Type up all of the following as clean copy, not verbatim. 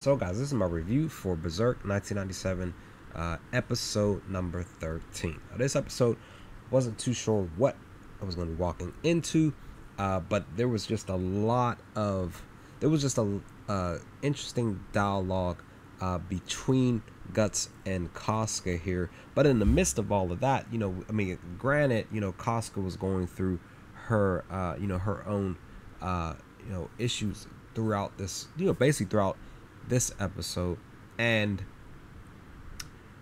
So guys, this is my review for Berserk 1997, episode number 13. Now, this episode wasn't too sure what I was going to be walking into, but there was just a interesting dialogue between Guts and Casca here. But in the midst of all of that, granted, Casca was going through her, her own, issues throughout this, basically throughout this episode, and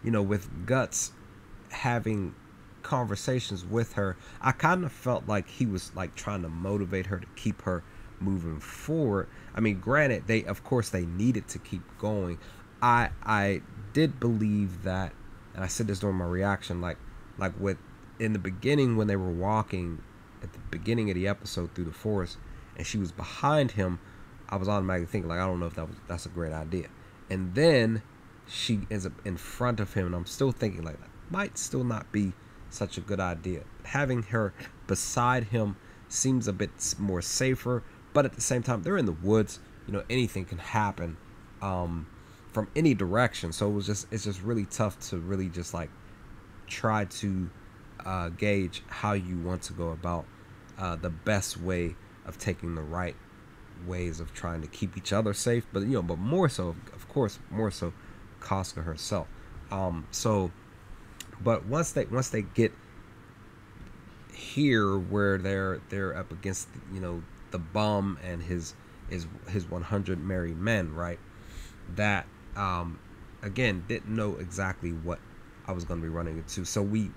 with Guts having conversations with her, I kind of felt like he was like trying to motivate her to keep her moving forward. I mean, granted, of course they needed to keep going. I did believe that, and I said this during my reaction, like with in the beginning when they were walking at the beginning of the episode through the forest and she was behind him, I was automatically thinking, like, I don't know if that's a great idea. And then she ends up in front of him, and I'm still thinking, like, that might still not be such a good idea. Having her beside him seems a bit more safer, but at the same time, they're in the woods. Anything can happen from any direction. So it's just really tough to really just like try to gauge how you want to go about the best way of taking the right ways of trying to keep each other safe, but more so, of course, more so Casca herself. But once they get here where they're up against the bum and his 100 merry men, right? That again, didn't know exactly what I was going to be running into. So we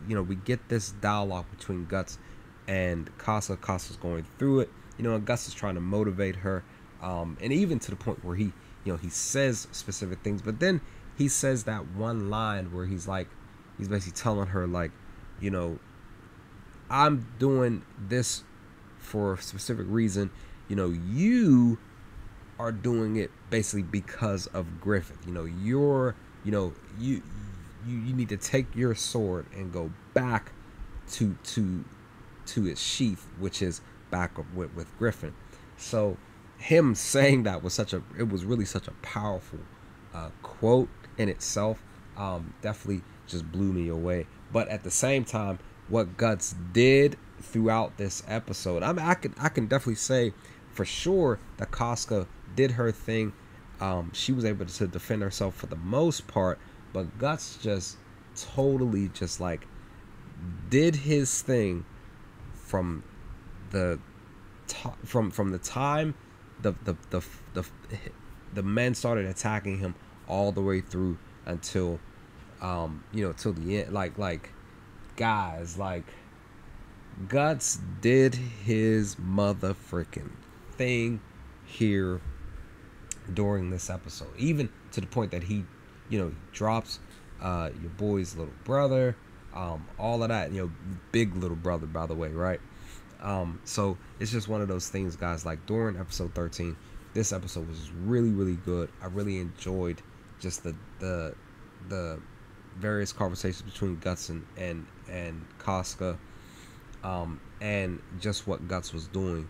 get this dialogue between Guts and Casca. Casca's going through it. And Gus is trying to motivate her, and even to the point where he says specific things, but then he says that one line where he's basically telling her, like, I'm doing this for a specific reason. You are doing it basically because of Griffith. You need to take your sword and go back to its sheath, which is back with Griffin. So him saying that was really such a powerful quote in itself. Definitely just blew me away. But at the same time, what Guts did throughout this episode, I can definitely say for sure that Casca did her thing. She was able to defend herself for the most part, but Guts just totally just like did his thing from the time the men started attacking him all the way through until till the end. Like guys, like Guts did his mother freaking thing here during this episode, even to the point that he drops your boy's little brother, all of that, big little brother, by the way, right? So it's just one of those things, guys. Like during episode 13, this episode was really, really good. I really enjoyed just the various conversations between Guts and Casca, and just what Guts was doing,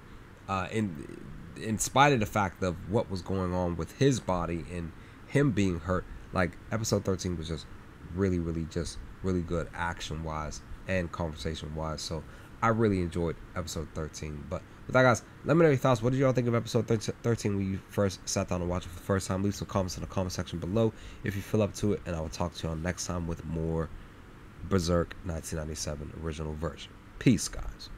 in spite of the fact of what was going on with his body and him being hurt. Like episode 13 was just really, really, just really good action wise and conversation wise. So I really enjoyed episode 13. But with that, guys, let me know your thoughts. What did y'all think of episode 13 when you first sat down and watched it for the first time? Leave some comments in the comment section below if you feel up to it, and I will talk to y'all next time with more Berserk 1997 original version. Peace, guys.